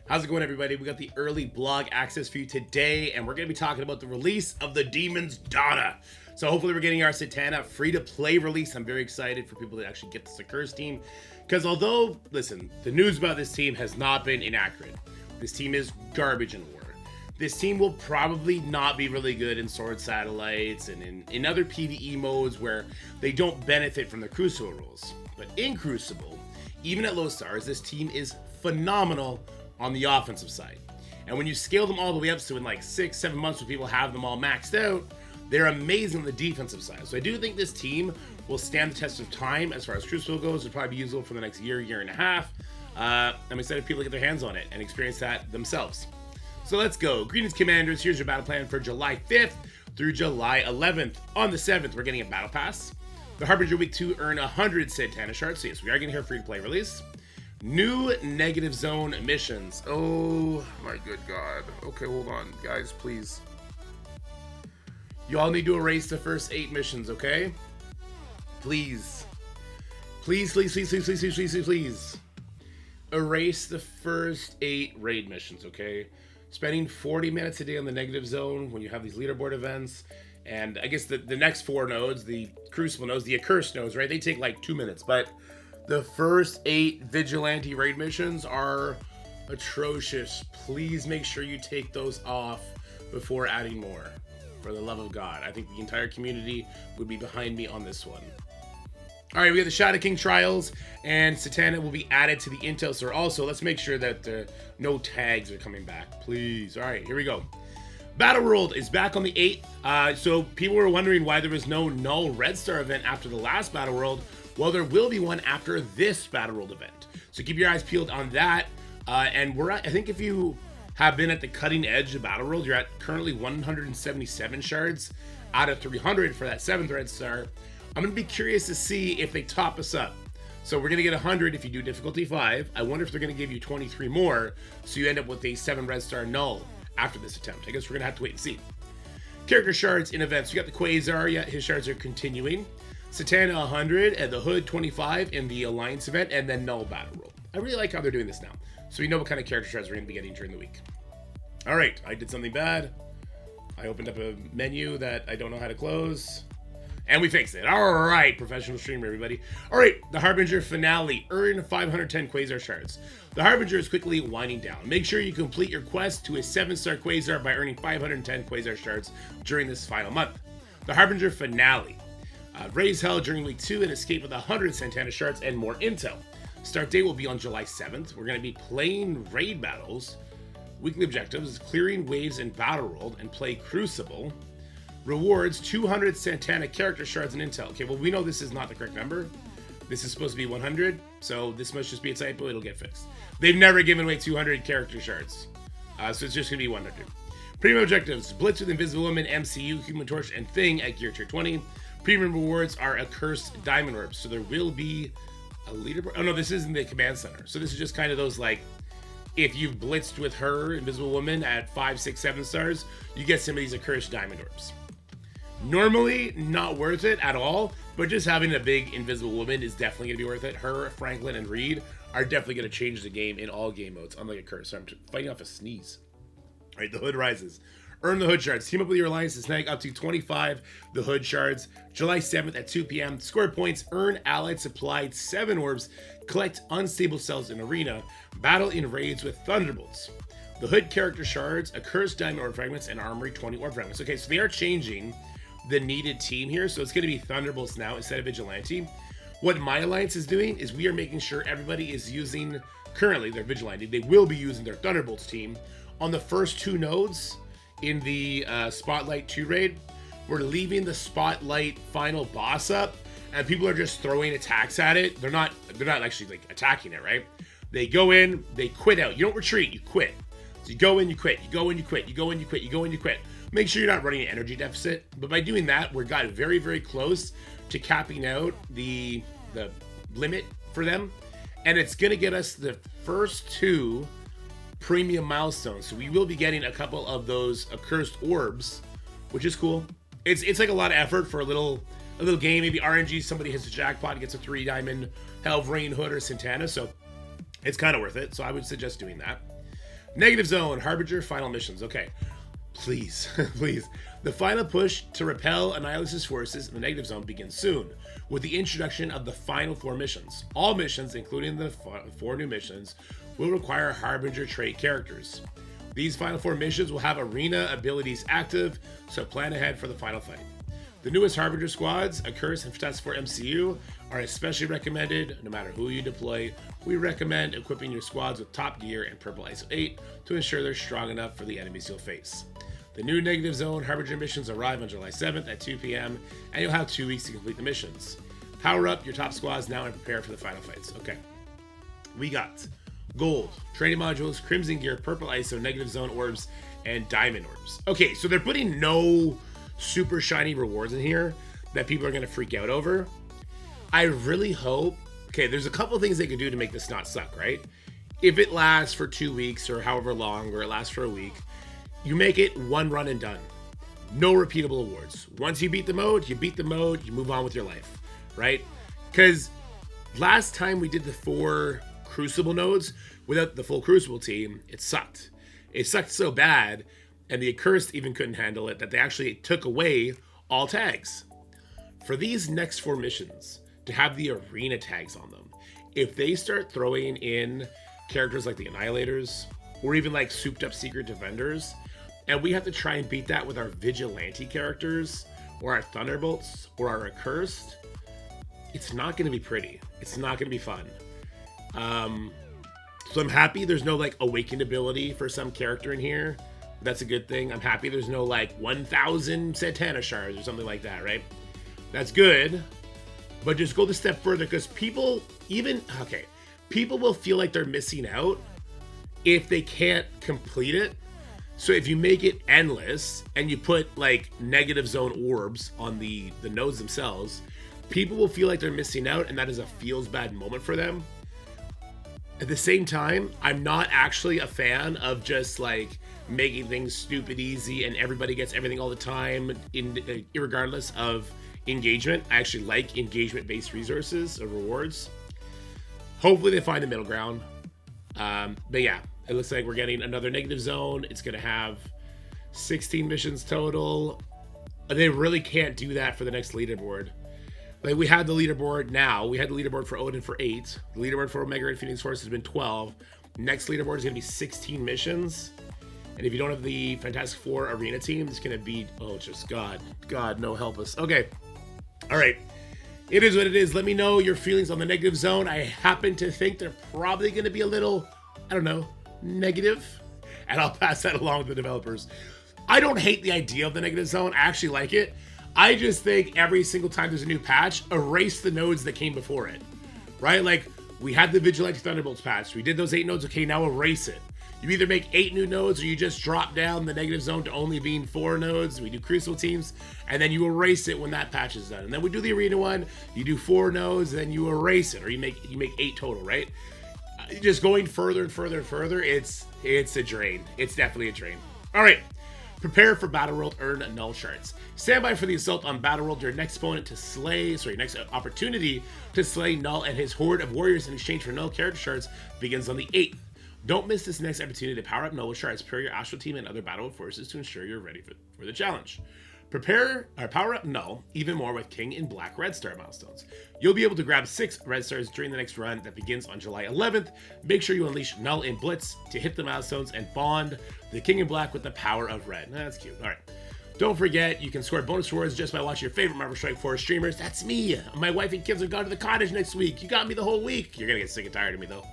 How's it going, everybody? We got the early blog access for you today, and we're going to be talking about the release of the Demon's Donna. So hopefully we're getting our Satana free-to-play release. I'm very excited for people to actually get this Curse team, because although, listen, the news about this team has not been inaccurate. This team is garbage in war. This team will probably not be really good in Sword Satellites and in other PvE modes where they don't benefit from the Crucible rules. But in Crucible, even at low stars, this team is phenomenal on the offensive side. And when you scale them all the way up, so in like 6-7 months when people have them all maxed out, they're amazing on the defensive side. So I do think this team will stand the test of time as far as Crucible goes. It'll probably be usable for the next year and a half. I'm excited for people to get their hands on it and experience that themselves. So let's go. Greetings, Commanders. Here's your battle plan for July 5th through July 11th. On the 7th, we're getting a Battle Pass. The Harbinger Week 2 earn 100 Satana Shards. So yes, we are getting here free-to-play release. New negative zone missions. Oh my good god. Okay, hold on, guys, please. You all need to erase the first 8 missions, okay? Please. Please, please, please, please, please, please, please, please, please. Erase the first 8 raid missions, okay? Spending 40 minutes a day on the negative zone when you have these leaderboard events. And I guess the next 4 nodes, the Crucible nodes, the Accursed nodes, right? They take like 2 minutes, but the first 8 Vigilante raid missions are atrocious. Please make sure you take those off before adding more. For the love of God. I think the entire community would be behind me on this one. Alright, we have the Shadow King Trials, and Satana will be added to the Intel store also. Let's make sure that no tags are coming back, please. Alright, here we go. Battleworld is back on the 8th. So people were wondering why there was no Knull Red Star event after the last Battleworld. Well, there will be one after this Battleworld event. So keep your eyes peeled on that. And we're at, I think if you have been at the cutting edge of Battleworld, you're at currently 177 shards out of 300 for that 7th Red Star. I'm going to be curious to see if they top us up. So we're going to get 100 if you do difficulty 5. I wonder if they're going to give you 23 more, so you end up with a 7 Red Star Knull after this attempt. I guess we're going to have to wait and see. Character shards in events. We got the Quasar. Yeah, his shards are continuing. Satana 100 and the Hood 25 in the Alliance event, and then Knull Battleworld. I really like how they're doing this now. So we know what kind of character shards we're going to be getting during the week. Alright, I did something bad. I opened up a menu that I don't know how to close. And we fixed it. Alright, professional streamer, everybody. Alright, the Harbinger finale. Earn 510 Quasar shards. The Harbinger is quickly winding down. Make sure you complete your quest to a 7-star Quasar by earning 510 Quasar shards during this final month. The Harbinger finale. Raise hell during week 2 and escape with 100 Satana shards and more intel. Start date will be on July 7th. We're going to be playing raid battles. Weekly objectives is clearing waves in Battleworld and play Crucible. Rewards 200 Satana character shards and intel. Okay, well, we know this is not the correct number. This is supposed to be 100, so this must just be a typo. It'll get fixed. They've never given away 200 character shards, so it's just going to be 100. Premium objectives: Blitz with Invisible Woman, MCU, Human Torch, and Thing at Gear Tier 20. Premium rewards are Accursed Diamond Orbs, so there will be a leaderboard. Oh no, this isn't the command center. So this is just kind of those, like, if you've blitzed with her, Invisible Woman, at 5, 6, 7 stars, you get some of these Accursed Diamond Orbs. Normally, not worth it at all, but just having a big Invisible Woman is definitely going to be worth it. Her, Franklin, and Reed are definitely going to change the game in all game modes, unlike Accursed. So I'm fighting off a sneeze. All right, the Hood rises. Earn the Hood shards. Team up with your alliance to snag up to 25 the Hood shards. July 7th at 2 p.m. Score points. Earn allied supplied 7 orbs. Collect unstable cells in arena. Battle in raids with Thunderbolts. The Hood character shards, Accursed Diamond Orb Fragments, and Armory 20 Orb Fragments. Okay, so they are changing the needed team here. So it's going to be Thunderbolts now instead of Vigilante. What my alliance is doing is we are making sure everybody is using, currently, their Vigilante. They will be using their Thunderbolts team on the first 2 nodes. In the Spotlight 2 raid, we're leaving the Spotlight final boss up, and people are just throwing attacks at it. They're not actually like attacking it, right? They go in, they quit out. You don't retreat, you quit. So you go in, you quit. You go in, you quit. You go in, you quit. You go in, you quit. Make sure you're not running an energy deficit. But by doing that, we got very, very close to capping out the limit for them, and it's gonna get us the first 2 premium milestones. So we will be getting a couple of those Accursed Orbs, which is cool. It's like a lot of effort for a little game. Maybe RNG, somebody hits a jackpot, gets a 3 diamond Hellrain Hood or Satana, so it's kind of worth it. So I would suggest doing that. Negative Zone, Harbinger, final missions. Okay, please, please. The final push to repel Annihilation's forces in the Negative Zone begins soon, with the introduction of the final 4 missions. All missions, including the 4 new missions, will require Harbinger trait characters. These final 4 missions will have arena abilities active, so plan ahead for the final fight. The newest Harbinger squads, Accursed and Fantastic Four MCU, are especially recommended no matter who you deploy. We recommend equipping your squads with top gear and purple ISO 8 to ensure they're strong enough for the enemies you'll face. The new Negative Zone Harbinger missions arrive on July 7th at 2 p.m. and you'll have 2 weeks to complete the missions. Power up your top squads now and prepare for the final fights. Okay. We got gold, training modules, crimson gear, purple ISO, Negative Zone orbs, and diamond orbs. Okay, so they're putting no super shiny rewards in here that people are going to freak out over. I really hope, okay, there's a couple things they could do to make this not suck, right? If it lasts for 2 weeks or however long, or it lasts for a week, you make it 1 run and done. No repeatable awards. Once you beat the mode, you move on with your life, right? Because last time we did the 4 Crucible nodes without the full Crucible team, it sucked. It sucked so bad, and the Accursed even couldn't handle it, that they actually took away all tags. For these next 4 missions, to have the arena tags on them, if they start throwing in characters like the Annihilators, or even like souped up Secret Defenders, and we have to try and beat that with our Vigilante characters, or our Thunderbolts, or our Accursed, it's not going to be pretty. It's not going to be fun. So I'm happy there's no like awakened ability for some character in here. That's a good thing. I'm happy there's no like 1,000 Satana Shards or something like that, right? That's good. But just go the step further, because people will feel like they're missing out if they can't complete it. So if you make it endless and you put like Negative Zone orbs on the nodes themselves, people will feel like they're missing out, and that is a feels bad moment for them. At the same time, I'm not actually a fan of just like making things stupid easy and everybody gets everything all the time, irregardless of engagement. I actually like engagement-based resources or rewards. Hopefully they find the middle ground. But yeah, it looks like we're getting another Negative Zone. It's going to have 16 missions total. They really can't do that for the next leaderboard. Like, we had the leaderboard now. We had the leaderboard for Odin for 8. The leaderboard for Omega Red Phoenix Force has been 12. Next leaderboard is going to be 16 missions. And if you don't have the Fantastic Four arena team, it's going to be, oh, just God, no, help us. Okay. All right. It is what it is. Let me know your feelings on the Negative Zone. I happen to think they're probably going to be a little, I don't know, negative. And I'll pass that along to the developers. I don't hate the idea of the Negative Zone. I actually like it. I just think every single time there's a new patch, erase the nodes that came before it, right? Like, we had the Vigilante Thunderbolts patch. We did those 8 nodes. Okay, now erase it. You either make 8 new nodes or you just drop down the Negative Zone to only being 4 nodes. We do Crucible teams, and then you erase it when that patch is done. And then we do the Arena one. You do 4 nodes, then you erase it, or you make 8 total, right? Just going further and further and further, it's a drain. It's definitely a drain. All right. Prepare for Battleworld, earn Knull Shards. Stand by for the assault on Battleworld, your next next opportunity to slay Knull and his horde of warriors in exchange for Knull character shards begins on the 8th. Don't miss this next opportunity to power up Knull with shards per your Astral team and other Battleworld forces to ensure you're ready for the challenge. Power up Knull even more with King in Black Red Star milestones. You'll be able to grab 6 Red Stars during the next run that begins on July 11th. Make sure you unleash Knull in Blitz to hit the milestones and bond the King in Black with the power of Red. That's cute. All right. Don't forget, you can score bonus rewards just by watching your favorite Marvel Strike Force streamers. That's me. My wife and kids are going to the cottage next week. You got me the whole week. You're going to get sick and tired of me, though.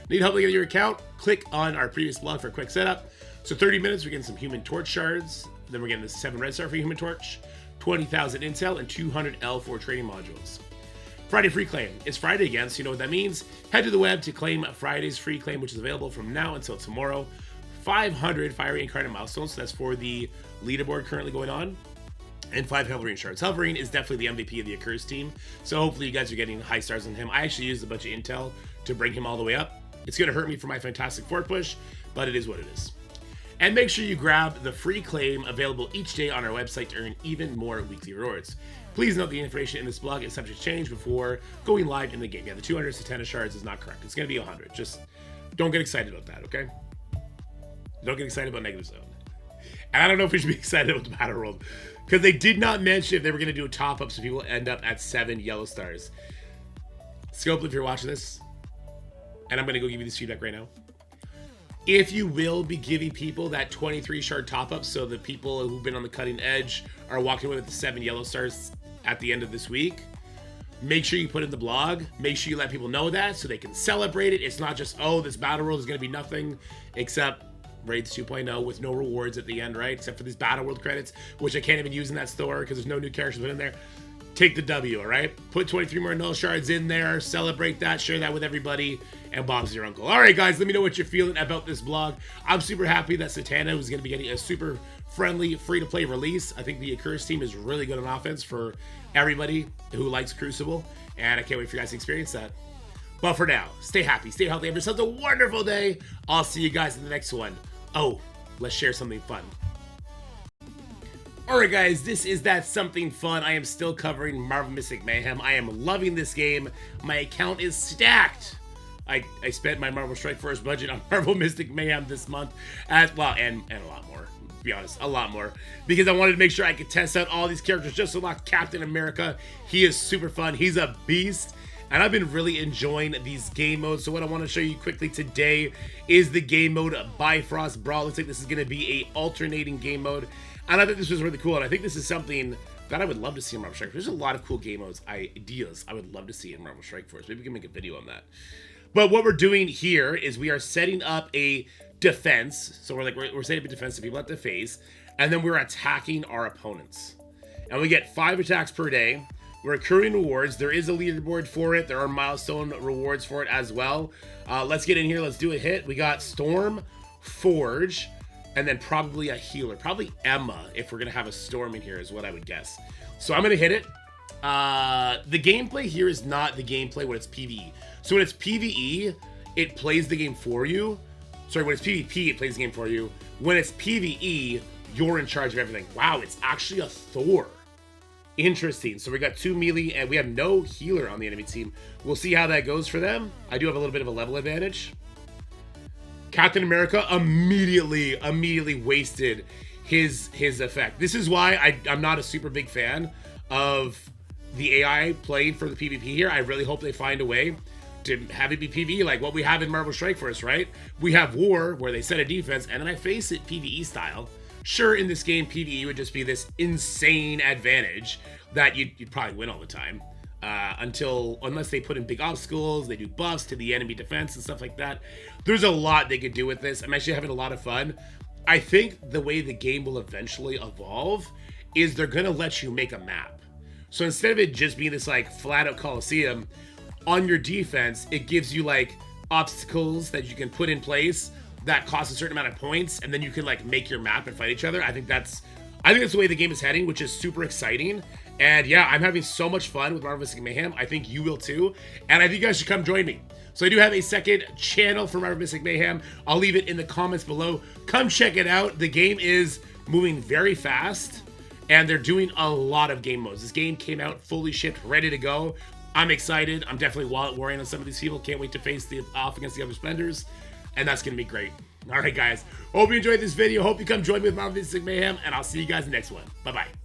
Need help to get your account? Click on our previous blog for a quick setup. So 30 minutes, we're getting some Human Torch shards. Then we're getting the 7 Red Star for Human Torch, 20,000 intel, and 200 L4 trading modules. Friday free claim. It's Friday again, so you know what that means. Head to the web to claim Friday's free claim, which is available from now until tomorrow. 500 Fiery Incarnate milestones, so that's for the leaderboard currently going on. And 5 Helverine shards. Helverine is definitely the MVP of the Accursed team, so hopefully you guys are getting high stars on him. I actually used a bunch of intel to bring him all the way up. It's going to hurt me for my Fantastic Four push, but it is what it is. And make sure you grab the free claim available each day on our website to earn even more weekly rewards. Please note the information in this blog is subject to change before going live in the game. Yeah, the 200 Satana shards is not correct. It's going to be 100. Just don't get excited about that, okay? Don't get excited about Negative Zone. And I don't know if we should be excited about the Battleworld, because they did not mention if they were going to do a top-up so people end up at 7 yellow stars. Scope, if you're watching this, and I'm going to go give you this feedback right now. If you will be giving people that 23 shard top-up, so the people who've been on the cutting edge are walking away with the 7 yellow stars at the end of this week, make sure you put in the blog. Make sure you let people know that so they can celebrate it. It's not just, oh, this Battleworld is going to be nothing except Raids 2.0 with no rewards at the end, right? Except for these Battleworld credits, which I can't even use in that store because there's no new characters put in there. Take the W, all right? Put 23 more Knull shards in there, celebrate that, share that with everybody, and Bob's your uncle. All right, guys, let me know what you're feeling about this blog. I'm super happy that Satana is going to be getting a super friendly, free-to-play release. I think the Accursed team is really good on offense for everybody who likes Crucible, and I can't wait for you guys to experience that. But for now, stay happy, stay healthy, have yourselves a wonderful day. I'll see you guys in the next one. Oh, let's share something fun. Alright guys, this is that something fun. I am still covering Marvel Mystic Mayhem. I am loving this game. My account is stacked. I spent my Marvel Strike Force budget on Marvel Mystic Mayhem this month as well, and a lot more, to be honest, a lot more, because I wanted to make sure I could test out all these characters just to unlock Captain America. He is super fun. He's a beast. And I've been really enjoying these game modes. So what I want to show you quickly today is the game mode Bifrost Brawl. Looks like this is going to be a alternating game mode. And I think this was really cool. And I think this is something that I would love to see in Marvel Strike Force. There's a lot of cool game modes, ideas I would love to see in Marvel Strike Force. Maybe we can make a video on that. But what we're doing here is we are setting up a defense. So we're setting up a defense that people have to face. And then we're attacking our opponents. And we get 5 attacks per day. We're accruing rewards. There is a leaderboard for it. There are milestone rewards for it as well. Let's get in here. Let's do a hit. We got Storm, Forge, and then probably a healer. Probably Emma, if we're going to have a Storm in here, is what I would guess. So I'm going to hit it. The gameplay here is not the gameplay when it's PvE. So when it's PvE, it plays the game for you. Sorry, when it's PvP, it plays the game for you. When it's PvE, you're in charge of everything. Wow, it's actually a Thor. Interesting. So we got 2 melee and we have no healer on the enemy team. We'll see how that goes for them. I do have a little bit of a level advantage. Captain America immediately wasted his effect. This is why I'm not a super big fan of the AI playing for the PvP here. I really hope they find a way to have it be PvE like what we have in Marvel Strike Force, right? We have War where they set a defense and then I face it PvE style. Sure, in this game, PvE would just be this insane advantage that you'd probably win all the time. Unless they put in big obstacles, they do buffs to the enemy defense and stuff like that. There's a lot they could do with this. I'm actually having a lot of fun. I think the way the game will eventually evolve is they're going to let you make a map. So instead of it just being this like flat out Coliseum, on your defense, it gives you like obstacles that you can put in place that costs a certain amount of points, and then you can like make your map and fight each other. I think that's the way the game is heading, which is super exciting. And yeah, I'm having so much fun with Marvel Mystic Mayhem. I think you will too. And I think you guys should come join me. So I do have a second channel for Marvel Mystic Mayhem. I'll leave it in the comments below. Come check it out. The game is moving very fast, and they're doing a lot of game modes. This game came out fully shipped, ready to go. I'm excited. I'm definitely wallet warring on some of these people. Can't wait to face off against the other spenders. And that's going to be great. All right, guys. Hope you enjoyed this video. Hope you come join me with Marvel Mystic Mayhem. And I'll see you guys in the next one. Bye-bye.